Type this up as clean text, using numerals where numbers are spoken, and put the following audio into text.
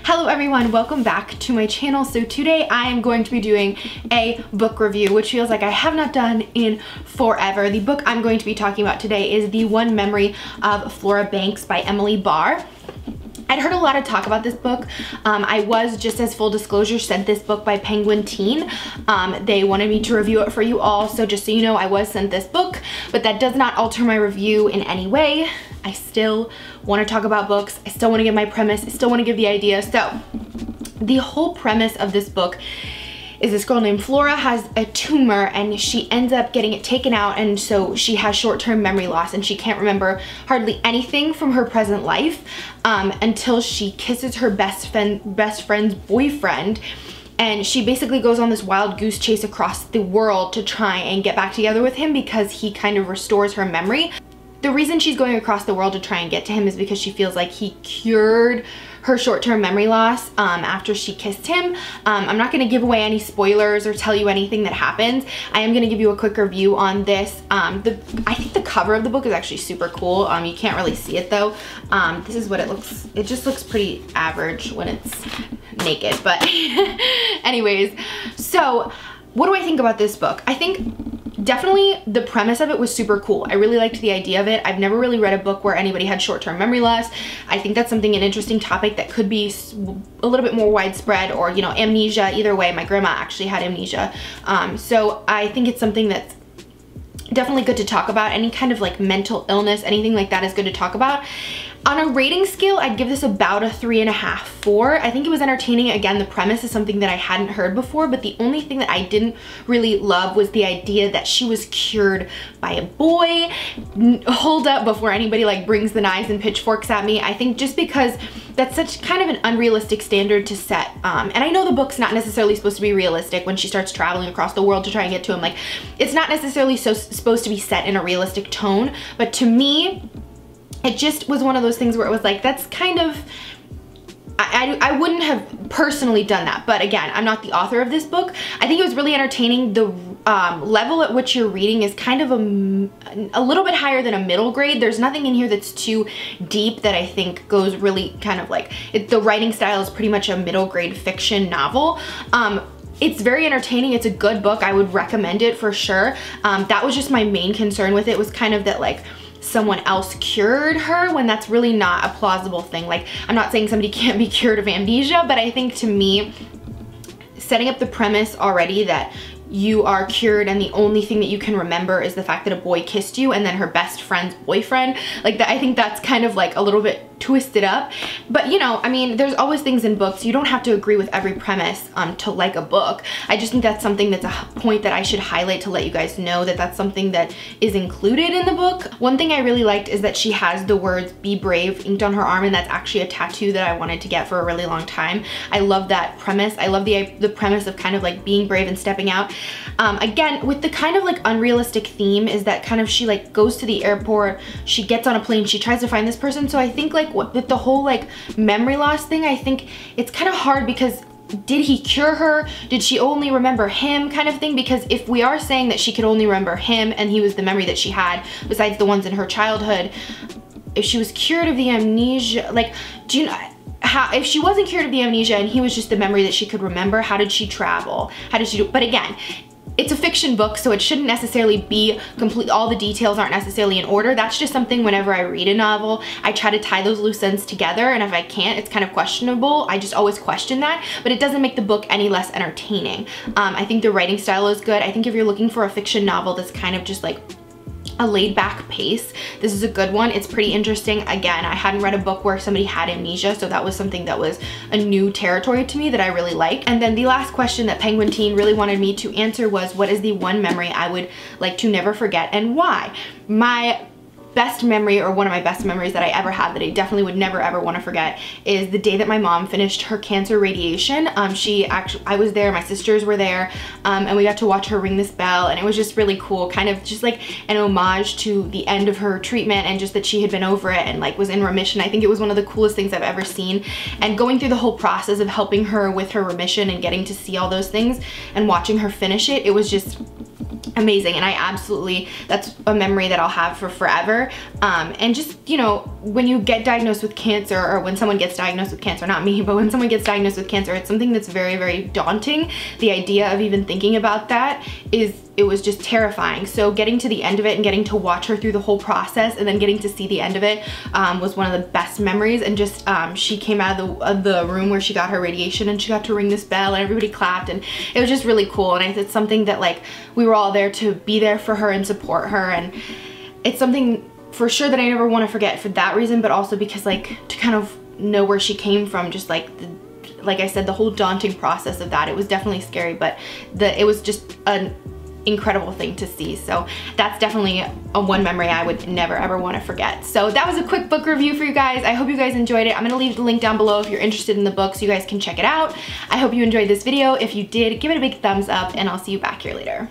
Hello everyone, welcome back to my channel. So today I am going to be doing a book review, which feels like I have not done in forever. The book I'm going to be talking about today is The One Memory of Flora Banks by Emily Barr. I'd heard a lot of talk about this book. I was, just as full disclosure, sent this book by Penguin Teen. They wanted me to review it for you all, so just so you know, I was sent this book, but that does not alter my review in any way. I still want to talk about books. I still want to give my premise. I still want to give the idea. So the whole premise of this book is this girl named Flora has a tumor and she ends up getting it taken out, and so she has short-term memory loss and she can't remember hardly anything from her present life until she kisses her best friend's boyfriend. And she basically goes on this wild goose chase across the world to try and get back together with him because he kind of restores her memory. The reason she's going across the world to try and get to him is because she feels like he cured her short-term memory loss after she kissed him. I'm not going to give away any spoilers or tell you anything that happens. I am going to give you a quick review on this. I think the cover of the book is actually super cool. You can't really see it though. This is what it looks. It just looks pretty average when it's naked. But anyways, so what do I think about this book? I think definitely the premise of it was super cool. I really liked the idea of it. I've never really read a book where anybody had short-term memory loss. I think that's an interesting topic that could be a little bit more widespread, or, you know, amnesia. Either way, my grandma actually had amnesia. So I think it's something that's definitely good to talk about. Any kind of like mental illness, anything like that is good to talk about. On a rating scale, I'd give this about a 3.5, 4. I think it was entertaining. Again, the premise is something that I hadn't heard before, but the only thing that I didn't really love was the idea that she was cured by a boy. Hold up before anybody like brings the knives and pitchforks at me. I think just because that's such kind of an unrealistic standard to set. And I know the book's not necessarily supposed to be realistic when she starts traveling across the world to try and get to him. Like, it's not necessarily supposed to be set in a realistic tone, but to me, it just was one of those things where it was like, that's kind of, I wouldn't have personally done that. But again, I'm not the author of this book. I think it was really entertaining. The level at which you're reading is kind of a little bit higher than a middle grade. There's nothing in here that's too deep that I think goes really kind of like, the writing style is pretty much a middle grade fiction novel. It's very entertaining. It's a good book. I would recommend it for sure. That was just my main concern with it, was kind of that like, someone else cured her, when that's really not a plausible thing. Like, I'm not saying somebody can't be cured of amnesia, but I think to me, setting up the premise already that you are cured and the only thing that you can remember is the fact that a boy kissed you and then her best friend's boyfriend, like that, I think that's kind of like a little bit twisted up. But you know, I mean, there's always things in books. You don't have to agree with every premise to like a book. I just think that's something that's a point that I should highlight to let you guys know that that's something that is included in the book. One thing I really liked is that she has the words "Be Brave" inked on her arm, and that's actually a tattoo that I wanted to get for a really long time. I love that premise. I love the premise of kind of like being brave and stepping out. Again, with the kind of like unrealistic theme is that kind of she like goes to the airport, she gets on a plane, she tries to find this person. So I think like with the whole like memory loss thing, I think it's kind of hard because did he cure her? Did she only remember him, kind of thing? Because if we are saying that she could only remember him and he was the memory that she had besides the ones in her childhood, if she was cured of the amnesia, like, do you know, how, if she wasn't cured of the amnesia and he was just the memory that she could remember, how did she travel? How did she do? But again, it's a fiction book, so it shouldn't necessarily be complete. All the details aren't necessarily in order. That's just something whenever I read a novel, I try to tie those loose ends together, and if I can't, it's kind of questionable. I just always question that, but it doesn't make the book any less entertaining. I think the writing style is good. I think if you're looking for a fiction novel that's kind of just like a laid-back pace, this is a good one. It's pretty interesting. Again, I hadn't read a book where somebody had amnesia, so that was something that was a new territory to me that I really liked. And then the last question that Penguin Teen really wanted me to answer was, what is the one memory I would like to never forget and why? My best memory, or one of my best memories that I ever had that I definitely would never ever want to forget, is the day that my mom finished her cancer radiation. I was there, my sisters were there, and we got to watch her ring this bell, and it was just really cool, kind of just like an homage to the end of her treatment and just that she had been over it and like was in remission. I think it was one of the coolest things I've ever seen, and going through the whole process of helping her with her remission and getting to see all those things and watching her finish it, it was just amazing. And I absolutely, that's a memory that I'll have for forever. And just, you know, when you get diagnosed with cancer, or when someone gets diagnosed with cancer, not me, but when someone gets diagnosed with cancer, it's something that's very, very daunting. The idea of even thinking about that it was just terrifying. So getting to the end of it and getting to watch her through the whole process and then getting to see the end of it was one of the best memories. And just she came out of the room where she got her radiation and she got to ring this bell and everybody clapped, and it was just really cool. And it's something that like we were all there to be there for her and support her, and it's something for sure that I never want to forget for that reason, but also because like to kind of know where she came from, just like like I said, the whole daunting process of that. It was definitely scary, but it was just an incredible thing to see. So that's definitely one memory I would never ever want to forget. So that was a quick book review for you guys. I hope you guys enjoyed it. I'm gonna leave the link down below if you're interested in the book so you guys can check it out. I hope you enjoyed this video. If you did, give it a big thumbs up, and I'll see you back here later.